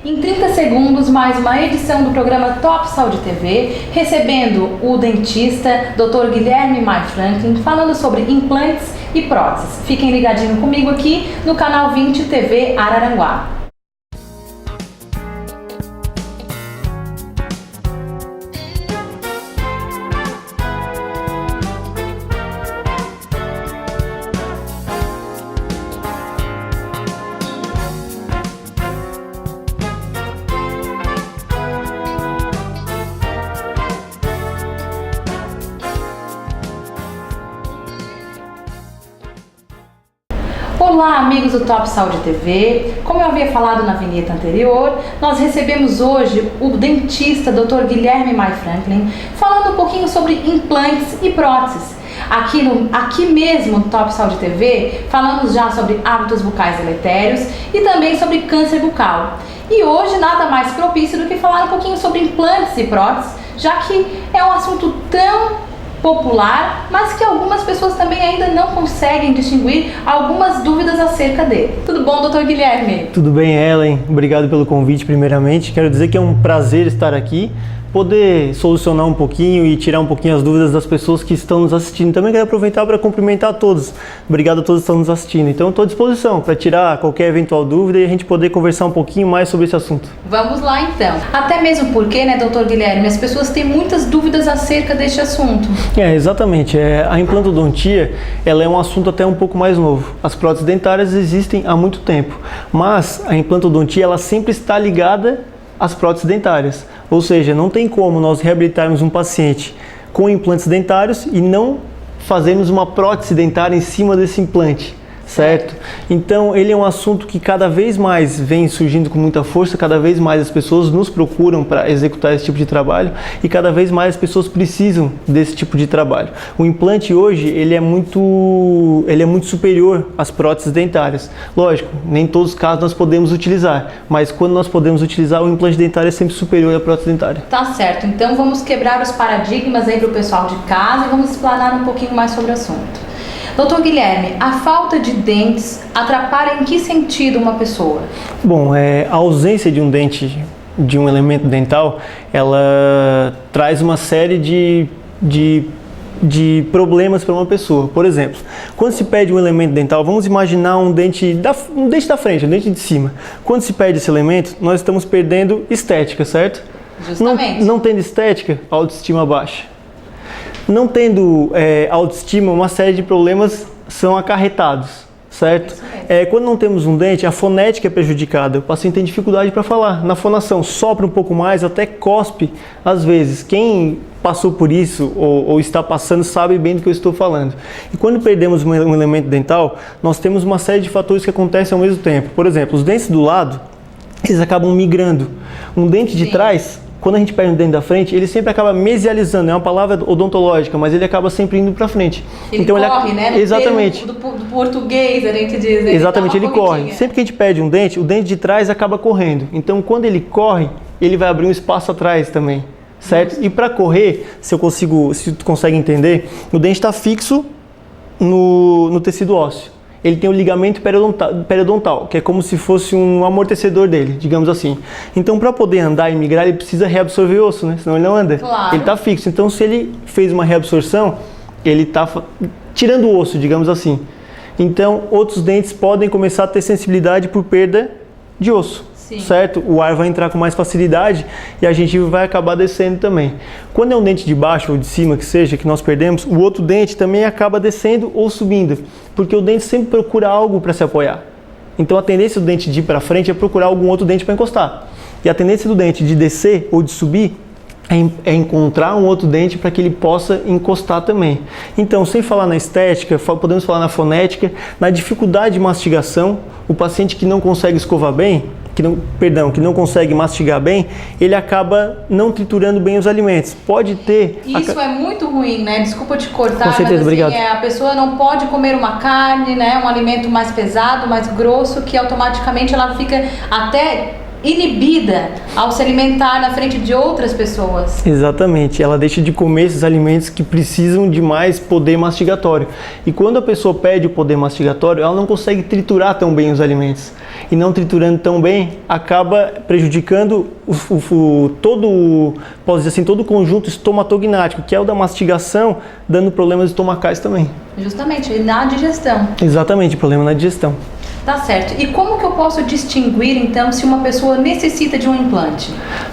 Em 30 segundos, mais uma edição do programa Top Saúde TV, recebendo o dentista Dr. Guilherme Mai Franklin, falando sobre implantes e próteses. Fiquem ligadinhos comigo aqui no canal 20 TV Araranguá. Olá, amigos do Top Saúde TV. Como eu havia falado na vinheta anterior, nós recebemos hoje o dentista Dr. Guilherme Mai Franklin, falando um pouquinho sobre implantes e próteses. Aqui mesmo no Top Saúde TV, falamos já sobre hábitos bucais deletérios e também sobre câncer bucal. E hoje nada mais propício do que falar um pouquinho sobre implantes e próteses, já que é um assunto tão popular, mas que algumas pessoas também ainda não conseguem distinguir algumas dúvidas acerca dele. Tudo bom, Dr. Guilherme? Tudo bem, Ellen. Obrigado pelo convite, primeiramente. Quero dizer que é um prazer estar aqui, poder solucionar um pouquinho e tirar um pouquinho as dúvidas das pessoas que estão nos assistindo. Também quero aproveitar para cumprimentar a todos. Obrigado a todos que estão nos assistindo. Então, estou à disposição para tirar qualquer eventual dúvida e a gente poder conversar um pouquinho mais sobre esse assunto. Vamos lá, então. Até mesmo porque, né, Dr. Guilherme, as pessoas têm muitas dúvidas acerca deste assunto. Exatamente. A implantodontia, ela é um assunto até um pouco mais novo. As próteses dentárias existem há muito tempo, mas a implantodontia, ela sempre está ligada às próteses dentárias. Ou seja, não tem como nós reabilitarmos um paciente com implantes dentários e não fazermos uma prótese dentária em cima desse implante, certo? Então, ele é um assunto que cada vez mais vem surgindo com muita força, cada vez mais as pessoas nos procuram para executar esse tipo de trabalho e cada vez mais as pessoas precisam desse tipo de trabalho. O implante hoje, ele é muito superior às próteses dentárias. Lógico, nem em todos os casos nós podemos utilizar, mas quando nós podemos utilizar, o implante dentário é sempre superior à prótese dentária. Tá certo, então vamos quebrar os paradigmas aí para o pessoal de casa e vamos explanar um pouquinho mais sobre o assunto. Doutor Guilherme, a falta de dentes atrapalha em que sentido uma pessoa? Bom, a ausência de um dente, de um elemento dental, ela traz uma série de problemas para uma pessoa. Por exemplo, quando se perde um elemento dental, vamos imaginar um dente da frente, um dente de cima. Quando se perde esse elemento, nós estamos perdendo estética, certo? Justamente. Não tendo estética, a autoestima baixa. Não tendo autoestima, uma série de problemas são acarretados, certo? Quando não temos um dente, a fonética é prejudicada, o paciente tem dificuldade para falar. Na fonação, sopra um pouco mais, até cospe às vezes. Quem passou por isso ou está passando sabe bem do que eu estou falando. E quando perdemos um elemento dental, nós temos uma série de fatores que acontecem ao mesmo tempo. Por exemplo, os dentes do lado, eles acabam migrando. Um dente de trás, quando a gente perde um dente da frente, ele sempre acaba mesializando, é uma palavra odontológica, mas ele acaba sempre indo para frente. Ele corre, né? No exatamente. Do português, a gente diz. Exatamente, ele corre. Sempre que a gente perde um dente, o dente de trás acaba correndo. Então, quando ele corre, ele vai abrir um espaço atrás também, certo? E para correr, se tu consegue entender, o dente está fixo no tecido ósseo. Ele tem o ligamento periodontal, que é como se fosse um amortecedor dele, digamos assim. Então, para poder andar e migrar, ele precisa reabsorver osso, né? Senão ele não anda. Claro. Ele está fixo. Então, se ele fez uma reabsorção, ele está tirando o osso, digamos assim. Então, outros dentes podem começar a ter sensibilidade por perda de osso. Sim. Certo? O ar vai entrar com mais facilidade e a gengiva vai acabar descendo também. Quando é um dente de baixo ou de cima, que seja, que nós perdemos, o outro dente também acaba descendo ou subindo, porque o dente sempre procura algo para se apoiar. Então a tendência do dente de ir para frente é procurar algum outro dente para encostar. E a tendência do dente de descer ou de subir é encontrar um outro dente para que ele possa encostar também. Então, sem falar na estética, podemos falar na fonética, na dificuldade de mastigação. O paciente que não consegue escovar bem, que não consegue mastigar bem, ele acaba não triturando bem os alimentos. Pode ter... Isso é muito ruim, né? Desculpa te cortar, com certeza, mas assim, obrigado. A pessoa não pode comer uma carne, né? Um alimento mais pesado, mais grosso, que automaticamente ela fica até inibida ao se alimentar na frente de outras pessoas. Exatamente, ela deixa de comer esses alimentos que precisam de mais poder mastigatório. E quando a pessoa perde o poder mastigatório, ela não consegue triturar tão bem os alimentos. E não triturando tão bem, acaba prejudicando posso dizer assim, todo o conjunto estomatognático, que é o da mastigação, dando problemas estomacais também. Justamente, e na digestão. Exatamente, problema na digestão. Tá certo. E como que eu posso distinguir, então, se uma pessoa necessita de um implante?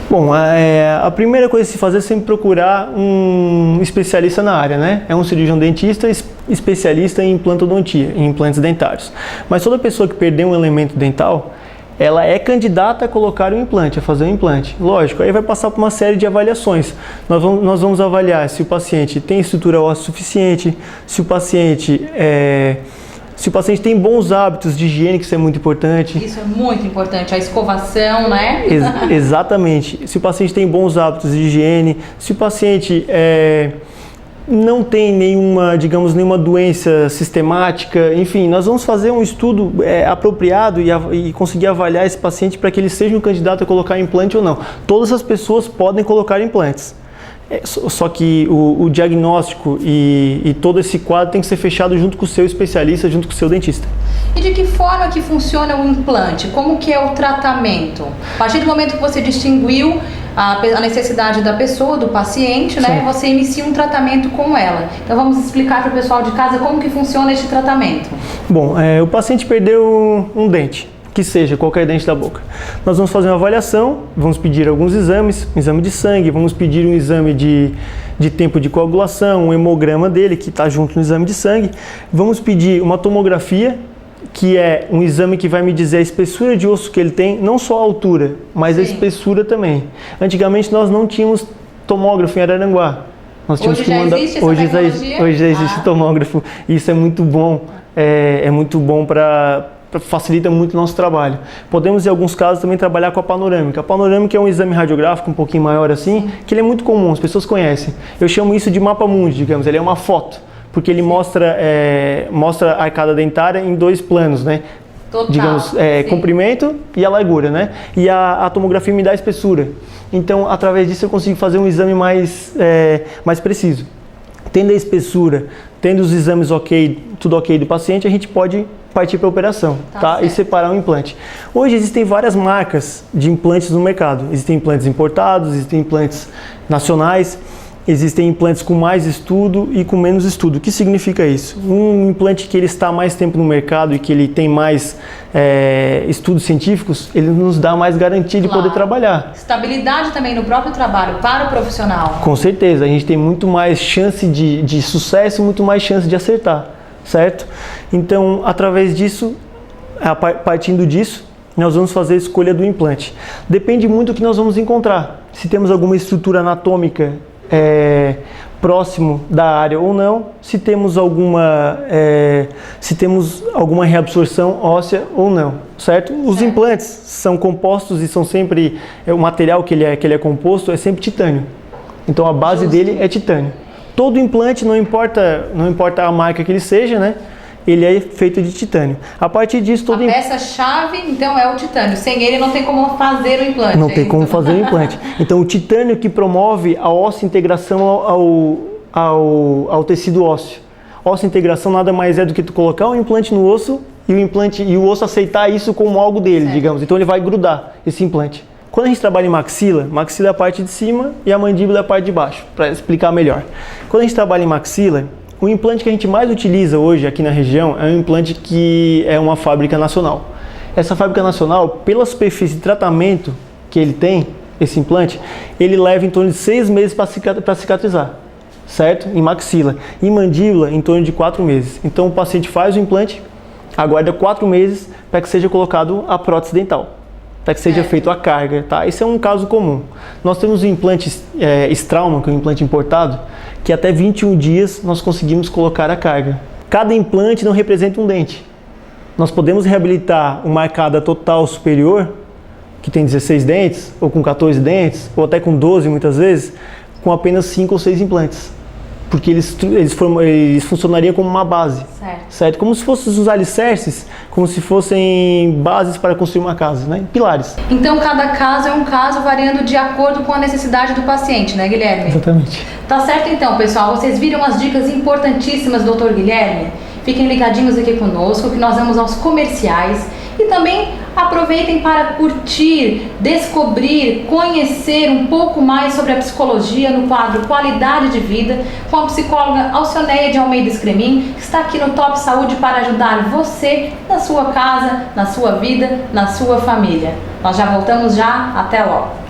Bom, a primeira coisa a se fazer é sempre procurar um especialista na área, né? É um cirurgião dentista especialista em implantodontia, em implantes dentários. Mas toda pessoa que perdeu um elemento dental, ela é candidata a colocar um implante, a fazer um implante. Lógico, aí vai passar por uma série de avaliações. Nós vamos avaliar se o paciente tem estrutura óssea suficiente, se o paciente tem bons hábitos de higiene, que isso é muito importante. Isso é muito importante, a escovação, né? Exatamente. Se o paciente tem bons hábitos de higiene, se o paciente não tem nenhuma doença sistemática, enfim, nós vamos fazer um estudo apropriado e conseguir avaliar esse paciente para que ele seja um candidato a colocar implante ou não. Todas as pessoas podem colocar implantes. Só que o diagnóstico e todo esse quadro tem que ser fechado junto com o seu especialista, junto com o seu dentista. E de que forma que funciona o implante? Como que é o tratamento? A partir do momento que você distinguiu a necessidade da pessoa, do paciente, né? Sim. Você inicia um tratamento com ela. Então vamos explicar para o pessoal de casa como que funciona esse tratamento. Bom, o paciente perdeu um dente, que seja qualquer dente da boca. Nós vamos fazer uma avaliação, vamos pedir alguns exames, um exame de sangue, vamos pedir um exame de tempo de coagulação, um hemograma dele, que está junto no exame de sangue. Vamos pedir uma tomografia, que é um exame que vai me dizer a espessura de osso que ele tem, não só a altura, mas a espessura também. Antigamente nós não tínhamos tomógrafo em Araranguá. Nós tínhamos Hoje já existe essa tecnologia? Hoje já existe tomógrafo, e isso é muito bom. É muito bom facilita muito o nosso trabalho. Podemos, em alguns casos, também trabalhar com a panorâmica. A panorâmica é um exame radiográfico um pouquinho maior assim, que ele é muito comum, as pessoas conhecem. Eu chamo isso de mapa mundi, digamos, ele é uma foto, porque ele mostra a arcada dentária em dois planos, né? Total, digamos, comprimento e a largura, né? E a tomografia me dá a espessura. Então, através disso eu consigo fazer um exame mais preciso. Tendo a espessura, tendo os exames tudo ok do paciente, a gente pode partir para a operação, tá? E separar um implante. Hoje existem várias marcas de implantes no mercado. Existem implantes importados, existem implantes nacionais, existem implantes com mais estudo e com menos estudo. O que significa isso? Um implante que ele está mais tempo no mercado e que ele tem mais estudos científicos, ele nos dá mais garantia de poder trabalhar. Estabilidade também no próprio trabalho para o profissional. Com certeza, a gente tem muito mais chance de sucesso e muito mais chance de acertar, certo? Então, através disso, partindo disso, nós vamos fazer a escolha do implante. Depende muito do que nós vamos encontrar. Se temos alguma estrutura anatômica próximo da área ou não, se temos alguma reabsorção óssea ou não, certo? Os implantes são compostos e são sempre, o material que ele é composto é sempre titânio. Então a base dele é titânio. Todo implante, não importa a marca que ele seja, né? Ele é feito de titânio. A partir disso, a peça-chave, então, é o titânio. Sem ele, não tem como fazer o implante. Não tem como fazer o implante. Então, o titânio que promove a osso-integração ao tecido ósseo. Osso-integração nada mais é do que tu colocar um implante no osso e o osso aceitar isso como algo dele, digamos. Então, ele vai grudar esse implante. Quando a gente trabalha em maxila é a parte de cima e a mandíbula é a parte de baixo, para explicar melhor. Quando a gente trabalha em maxila, o implante que a gente mais utiliza hoje aqui na região é um implante que é uma fábrica nacional. Essa fábrica nacional, pela superfície de tratamento que ele tem, esse implante, ele leva em torno de 6 meses para cicatrizar, certo? Em maxila. Em mandíbula, em torno de 4 meses. Então o paciente faz o implante, aguarda 4 meses para que seja colocado a prótese dental, para que seja feita a carga, tá? Esse é um caso comum. Nós temos o implante Straumann, que é um implante importado, que até 21 dias nós conseguimos colocar a carga. Cada implante não representa um dente. Nós podemos reabilitar uma arcada total superior, que tem 16 dentes, ou com 14 dentes, ou até com 12 muitas vezes, com apenas 5 ou 6 implantes. porque eles funcionariam como uma base, certo? Como se fossem os alicerces, como se fossem bases para construir uma casa, né? Pilares. Então, cada caso é um caso variando de acordo com a necessidade do paciente, né, Guilherme? Exatamente. Tá certo então, pessoal. Vocês viram as dicas importantíssimas do Dr. Guilherme? Fiquem ligadinhos aqui conosco, que nós vamos aos comerciais. E também aproveitem para curtir, descobrir, conhecer um pouco mais sobre a psicologia no quadro Qualidade de Vida com a psicóloga Alcioneia de Almeida Scremin, que está aqui no Top Saúde para ajudar você na sua casa, na sua vida, na sua família. Nós já voltamos já, até logo!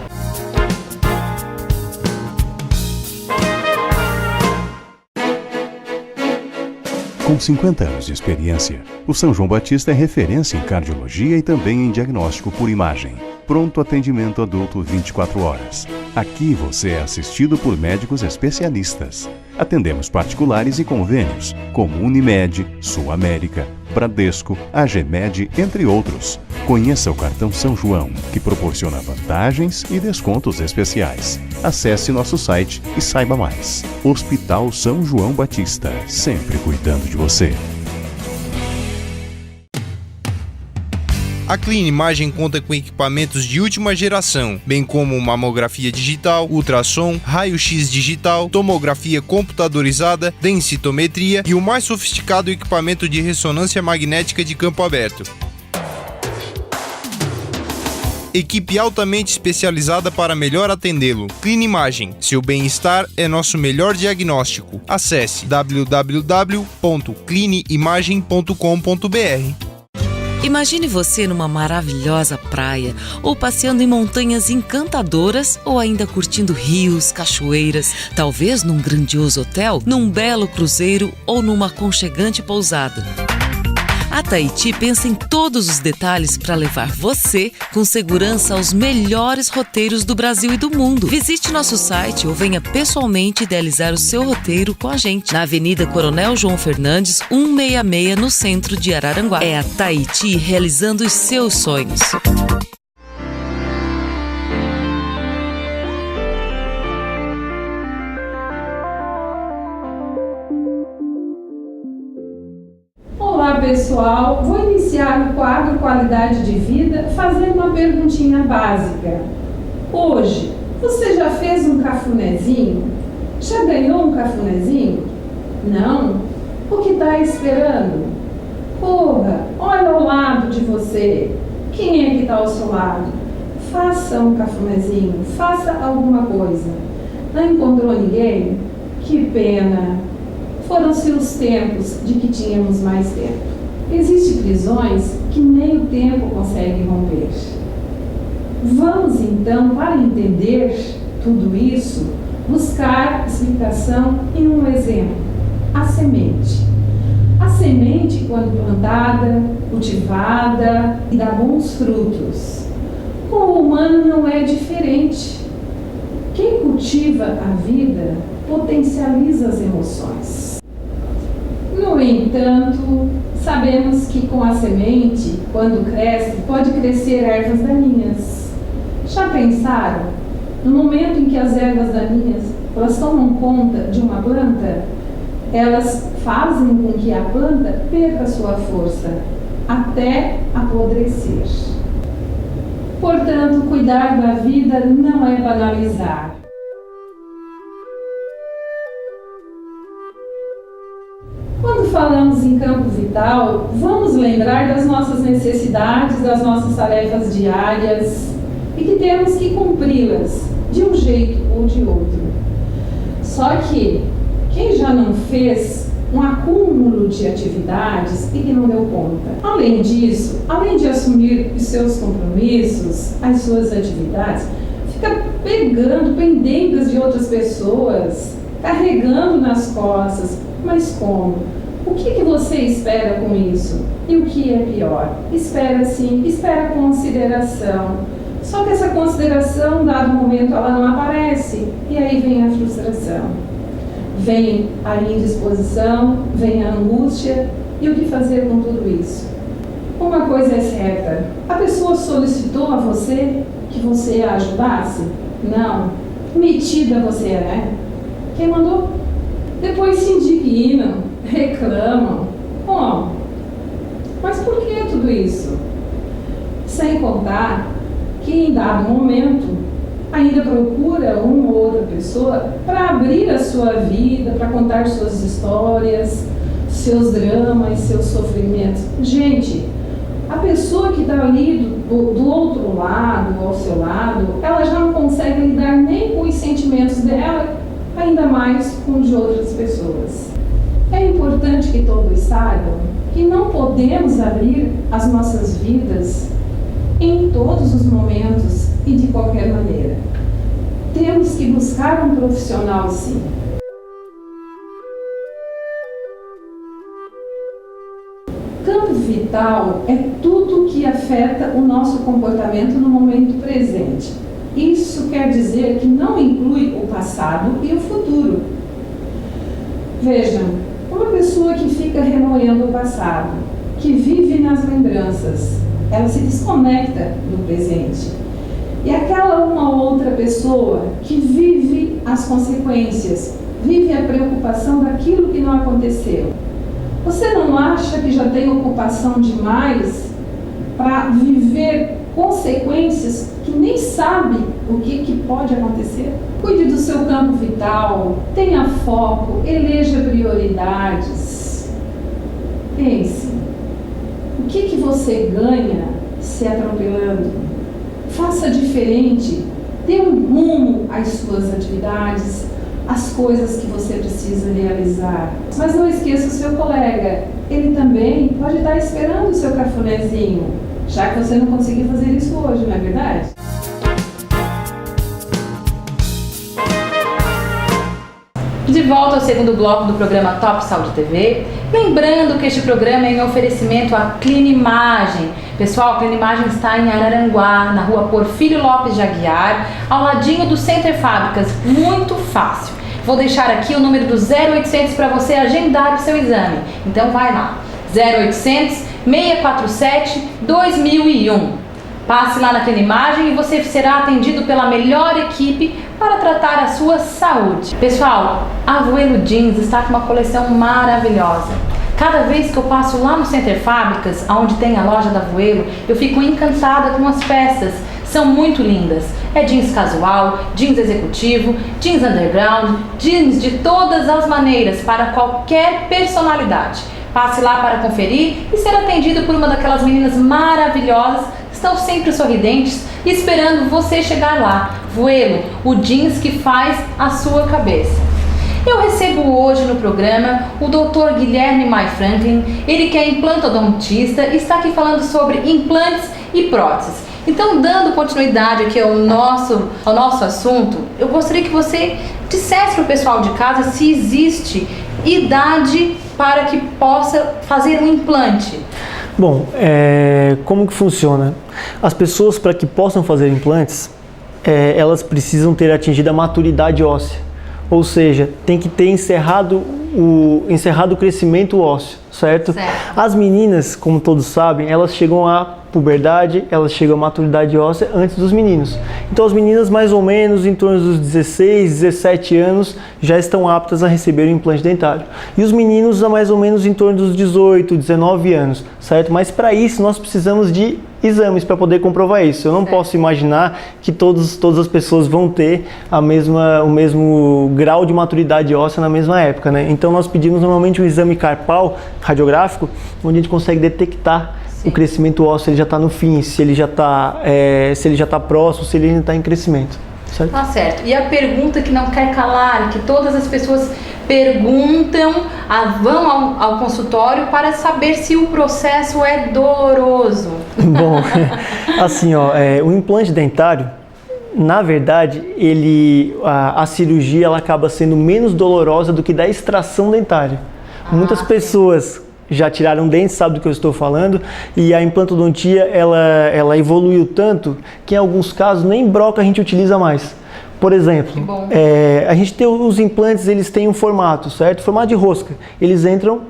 Com 50 anos de experiência, o São João Batista é referência em cardiologia e também em diagnóstico por imagem. Pronto atendimento adulto 24 horas. Aqui você é assistido por médicos especialistas. Atendemos particulares e convênios, como Unimed, Sul América, Bradesco, AGMed, entre outros. Conheça o cartão São João, que proporciona vantagens e descontos especiais. Acesse nosso site e saiba mais. Hospital São João Batista, sempre cuidando de você. A Clinimagem conta com equipamentos de última geração, bem como mamografia digital, ultrassom, raio-x digital, tomografia computadorizada, densitometria e o mais sofisticado equipamento de ressonância magnética de campo aberto. Equipe altamente especializada para melhor atendê-lo. Clinimagem, seu bem-estar é nosso melhor diagnóstico. Acesse www.clinimagem.com.br. Imagine você numa maravilhosa praia, ou passeando em montanhas encantadoras, ou ainda curtindo rios, cachoeiras, talvez num grandioso hotel, num belo cruzeiro ou numa aconchegante pousada. A Tahiti pensa em todos os detalhes para levar você com segurança aos melhores roteiros do Brasil e do mundo. Visite nosso site ou venha pessoalmente idealizar o seu roteiro com a gente. Na Avenida Coronel João Fernandes, 166, no centro de Araranguá. É a Tahiti realizando os seus sonhos. Olá pessoal, vou iniciar o quadro Qualidade de Vida fazendo uma perguntinha básica. Hoje, você já fez um cafunézinho? Já ganhou um cafunézinho? Não? O que está esperando? Corra, olha ao lado de você. Quem é que está ao seu lado? Faça um cafunézinho, faça alguma coisa. Não encontrou ninguém? Que pena! Foram-se os tempos de que tínhamos mais tempo. Existem prisões que nem o tempo consegue romper. Vamos então, para entender tudo isso, buscar explicação em um exemplo: a semente. A semente, quando plantada, cultivada e dá bons frutos. Com o humano não é diferente. Quem cultiva a vida potencializa as emoções. No entanto, sabemos que com a semente, quando cresce, pode crescer ervas daninhas. Já pensaram? No momento em que as ervas daninhas elas tomam conta de uma planta, elas fazem com que a planta perca sua força até apodrecer. Portanto, cuidar da vida não é banalizar. Quando falamos em campo vital, vamos lembrar das nossas necessidades, das nossas tarefas diárias e que temos que cumpri-las de um jeito ou de outro. Só que quem já não fez um acúmulo de atividades e que não deu conta? Além disso, além de assumir os seus compromissos, as suas atividades, fica pegando pendências de outras pessoas, carregando nas costas. Mas como? O que você espera com isso? E o que é pior? Espera sim, espera consideração. Só que essa consideração, dado momento, ela não aparece. E aí vem a frustração. Vem a indisposição, vem a angústia. E o que fazer com tudo isso? Uma coisa é certa. A pessoa solicitou a você que você a ajudasse? Não. Metida você é, né? Quem mandou? Depois se indignam, reclamam. Bom, mas por que tudo isso? Sem contar que em dado momento ainda procura uma ou outra pessoa para abrir a sua vida, para contar suas histórias, seus dramas, seus sofrimentos. Gente, a pessoa que está ali do outro lado, ao seu lado, ela já não consegue lidar nem com os sentimentos dela, ainda mais com os de outras pessoas. É importante que todos saibam que não podemos abrir as nossas vidas em todos os momentos e de qualquer maneira. Temos que buscar um profissional, sim. Campo vital é tudo que afeta o nosso comportamento no momento presente. Isso quer dizer que não inclui o passado e o futuro. Vejam, uma pessoa que fica remoendo o passado, que vive nas lembranças, ela se desconecta do presente. E aquela uma outra pessoa que vive as consequências, vive a preocupação daquilo que não aconteceu. Você não acha que já tem ocupação demais para viver consequências que nem sabe o que pode acontecer? Cuide do seu campo vital, tenha foco, eleja prioridades. Pense, o que você ganha se atropelando? Faça diferente, dê um rumo às suas atividades, às coisas que você precisa realizar. Mas não esqueça o seu colega, ele também pode estar esperando o seu cafunézinho, já que você não conseguiu fazer isso hoje, não é verdade? De volta ao segundo bloco do programa Top Saúde TV. Lembrando que este programa é em oferecimento à Clinimagem. Pessoal, a Clinimagem está em Araranguá, na rua Porfírio Lopes de Aguiar, ao ladinho do Center Fábricas. Muito fácil. Vou deixar aqui o número do 0800 para você agendar o seu exame. Então vai lá, 0800 647 2001. Passe lá na Clinimagem e você será atendido pela melhor equipe para tratar a sua saúde. Pessoal, a Voelo Jeans está com uma coleção maravilhosa. Cada vez que eu passo lá no Center Fábricas, onde tem a loja da Voelo, eu fico encantada com as peças. São muito lindas. É jeans casual, jeans executivo, jeans underground, jeans de todas as maneiras, para qualquer personalidade. Passe lá para conferir e ser atendido por uma daquelas meninas maravilhosas que estão sempre sorridentes, esperando você chegar lá. Voelo, o jeans que faz a sua cabeça. Eu recebo hoje no programa o Dr. Guilherme Mai Franklin, ele que é implantodontista e está aqui falando sobre implantes e próteses. Então, dando continuidade aqui ao nosso assunto, eu gostaria que você dissesse para o pessoal de casa se existe idade para que possa fazer um implante. Bom, como que funciona? As pessoas, para que possam fazer implantes, elas precisam ter atingido a maturidade óssea. Ou seja, tem que ter encerrado o crescimento ósseo, certo? As meninas, como todos sabem, elas chegam à puberdade, elas chegam à maturidade óssea antes dos meninos. Então as meninas mais ou menos em torno dos 16, 17 anos já estão aptas a receber o implante dentário. E os meninos mais ou menos em torno dos 18, 19 anos, certo? Mas para isso nós precisamos de exames para poder comprovar isso. Eu não posso imaginar que todas as pessoas vão ter o mesmo grau de maturidade óssea na mesma época, né? Então nós pedimos normalmente um exame carpal radiográfico, onde a gente consegue detectar o crescimento ósseo, ele já está no fim, se ele já está próximo, se ele ainda está em crescimento. Certo? Tá certo. E a pergunta que não quer calar, que todas as pessoas perguntam, vão ao consultório para saber se o processo é doloroso. Bom, assim, o implante dentário, na verdade, a cirurgia ela acaba sendo menos dolorosa do que da extração dentária. Muitas pessoas já tiraram dentes, sabe do que eu estou falando, e a implantodontia ela evoluiu tanto que em alguns casos nem broca a gente utiliza mais. Por exemplo, a gente tem os implantes, eles têm um formato, certo? Formato de rosca. Eles entram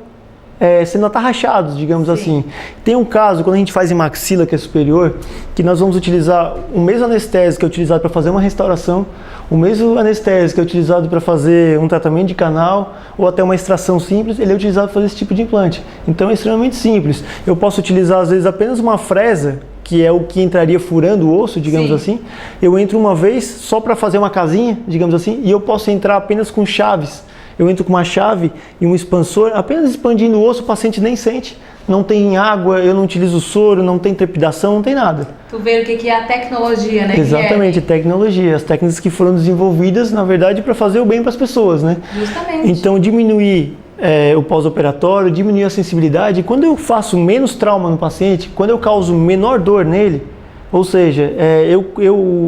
sendo atarrachados, digamos assim. Tem um caso, quando a gente faz em maxila, que é superior, que nós vamos utilizar o mesmo anestésico que é utilizado para fazer uma restauração, o mesmo anestésico que é utilizado para fazer um tratamento de canal ou até uma extração simples, ele é utilizado para fazer esse tipo de implante. Então é extremamente simples. Eu posso utilizar às vezes apenas uma fresa, que é o que entraria furando o osso, digamos assim. Eu entro uma vez só para fazer uma casinha, digamos assim, e eu posso entrar apenas com chaves. Eu entro com uma chave e um expansor, apenas expandindo o osso, o paciente nem sente. Não tem água, eu não utilizo soro, não tem trepidação, não tem nada. Tu vê o que é a tecnologia, né? Exatamente, tecnologia. As técnicas que foram desenvolvidas, na verdade, para fazer o bem para as pessoas, né? Justamente. Então, diminuir o pós-operatório, diminuir a sensibilidade. Quando eu faço menos trauma no paciente, quando eu causo menor dor nele, ou seja,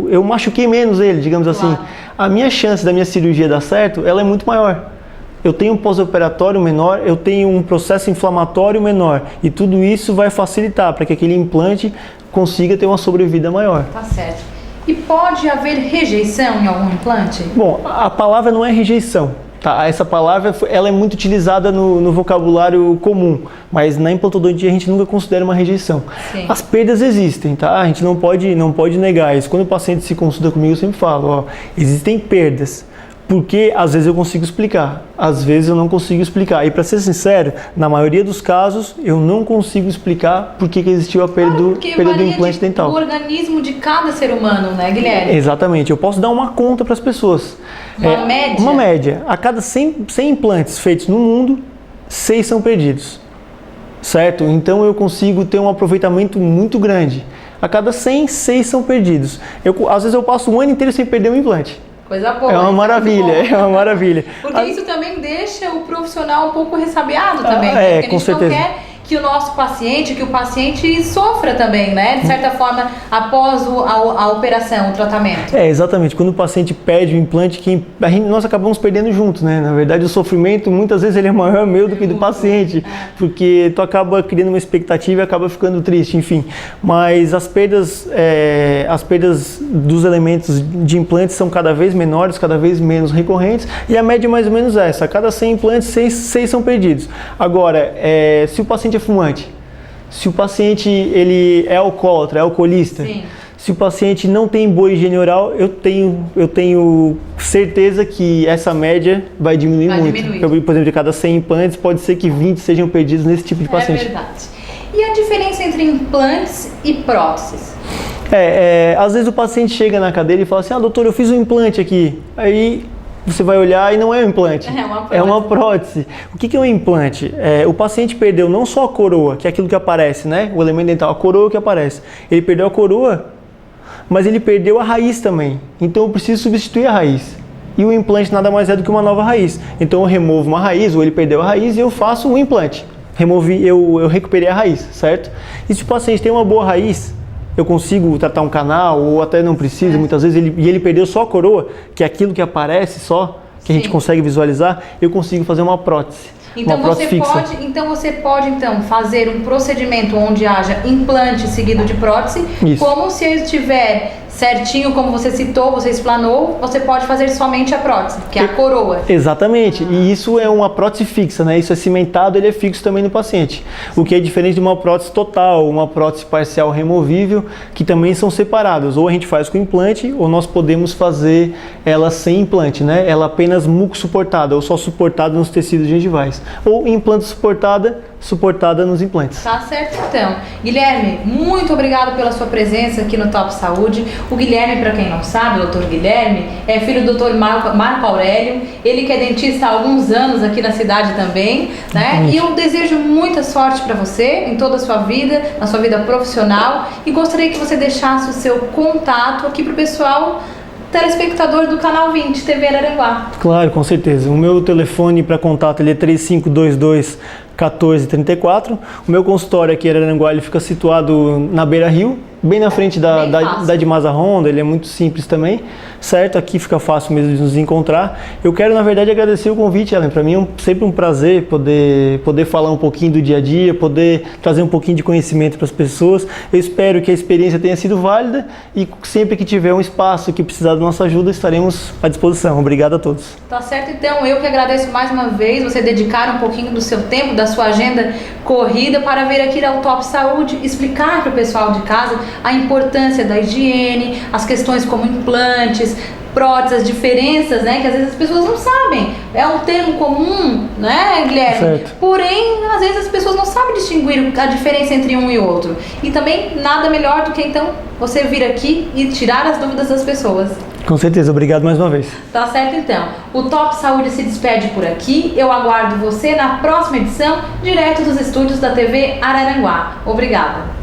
eu machuquei menos ele, digamos assim, a minha chance da minha cirurgia dar certo, ela é muito maior. Eu tenho um pós-operatório menor, eu tenho um processo inflamatório menor, e tudo isso vai facilitar para que aquele implante consiga ter uma sobrevida maior. Tá certo. E pode haver rejeição em algum implante? Bom, a palavra não é rejeição. Tá? Essa palavra ela é muito utilizada no vocabulário comum, mas na implantodontia a gente nunca considera uma rejeição. Sim. As perdas existem, tá? A gente não pode negar isso. Quando o paciente se consulta comigo, eu sempre falo, existem perdas. Porque às vezes eu consigo explicar, às vezes eu não consigo explicar. E para ser sincero, na maioria dos casos eu não consigo explicar por que existiu a perda do implante dental. O organismo de cada ser humano, né, Guilherme? Exatamente, eu posso dar uma conta para as pessoas. Uma média? Uma média. A cada 100 implantes feitos no mundo, 6 são perdidos. Certo? Então eu consigo ter um aproveitamento muito grande. A cada 100, 6 são perdidos. Às vezes eu passo um ano inteiro sem perder um implante. Coisa boa. É uma maravilha, Porque isso também deixa o profissional um pouco ressabiado também. Né? Porque a gente não quer que o nosso paciente, que o paciente sofra também, né? De certa forma, após a operação, o tratamento. Exatamente. Quando o paciente perde o implante, nós acabamos perdendo juntos, né? Na verdade, o sofrimento, muitas vezes, ele é maior meu do que do paciente, porque tu acaba criando uma expectativa e acaba ficando triste, enfim. Mas as perdas dos elementos de implantes são cada vez menores, cada vez menos recorrentes, e a média é mais ou menos essa. A cada 100 implantes, 6 são perdidos. Agora, se o paciente é fumante, se o paciente ele é alcoólatra, é alcoolista, Sim. Se o paciente não tem boa higiene oral, eu tenho certeza que essa média vai diminuir muito. Por exemplo, de cada 100 implantes, pode ser que 20 sejam perdidos nesse tipo de paciente. É verdade. E a diferença entre implantes e próteses? Às vezes o paciente chega na cadeira e fala assim, doutor, eu fiz um implante aqui. Aí você vai olhar e não é um implante, é uma prótese. O que é um implante? O paciente perdeu não só a coroa, que é aquilo que aparece, né? O elemento dental, a coroa que aparece. Ele perdeu a coroa, mas ele perdeu a raiz também. Então eu preciso substituir a raiz. E o implante nada mais é do que uma nova raiz. Então eu removo uma raiz, ou ele perdeu a raiz, e eu faço um implante. Eu recuperei a raiz, certo? E se o paciente tem uma boa raiz, eu consigo tratar um canal, ou até não precisa, muitas vezes, ele perdeu só a coroa, que é aquilo que aparece só, que a gente consegue visualizar, eu consigo fazer uma prótese. Então você pode fazer um procedimento onde haja implante seguido de prótese, como se ele estiver certinho, como você citou, você explanou, você pode fazer somente a prótese, que é a coroa. Exatamente, e isso é uma prótese fixa, né? Isso é cimentado, ele é fixo também no paciente. O que é diferente de uma prótese total, uma prótese parcial removível, que também são separadas. Ou a gente faz com implante, ou nós podemos fazer ela sem implante, né? Ela apenas muco suportada, ou só suportada nos tecidos gengivais. Ou implante suportada nos implantes. Tá certo então. Guilherme, muito obrigado pela sua presença aqui no Top Saúde. O Guilherme, para quem não sabe, o Dr. Guilherme é filho do Dr. Marco Aurélio, ele que é dentista há alguns anos aqui na cidade também, né? E eu desejo muita sorte para você em toda a sua vida, na sua vida profissional, e gostaria que você deixasse o seu contato aqui pro pessoal telespectador do Canal 20 TV Araranguá. Claro, com certeza. O meu telefone para contato ele é 3522 1434. O meu consultório aqui em Araranguá ele fica situado na Beira Rio, bem na frente da de Mazza Honda, ele é muito simples também, certo? Aqui fica fácil mesmo de nos encontrar. Eu quero, na verdade, agradecer o convite, Ellen. Para mim é sempre um prazer poder falar um pouquinho do dia a dia, poder trazer um pouquinho de conhecimento para as pessoas. Eu espero que a experiência tenha sido válida e sempre que tiver um espaço que precisar da nossa ajuda, estaremos à disposição. Obrigado a todos. Tá certo, então eu que agradeço mais uma vez você dedicar um pouquinho do seu tempo, da sua agenda corrida para vir aqui ao Top Saúde, explicar para o pessoal de casa a importância da higiene, as questões como implantes, próteses, as diferenças, né, que às vezes as pessoas não sabem. É um termo comum, né, Guilherme? Certo. Porém, às vezes as pessoas não sabem distinguir a diferença entre um e outro. E também nada melhor do que então você vir aqui e tirar as dúvidas das pessoas. Com certeza, obrigado mais uma vez. Tá certo então. O Top Saúde se despede por aqui. Eu aguardo você na próxima edição, direto dos estúdios da TV Araranguá. Obrigada.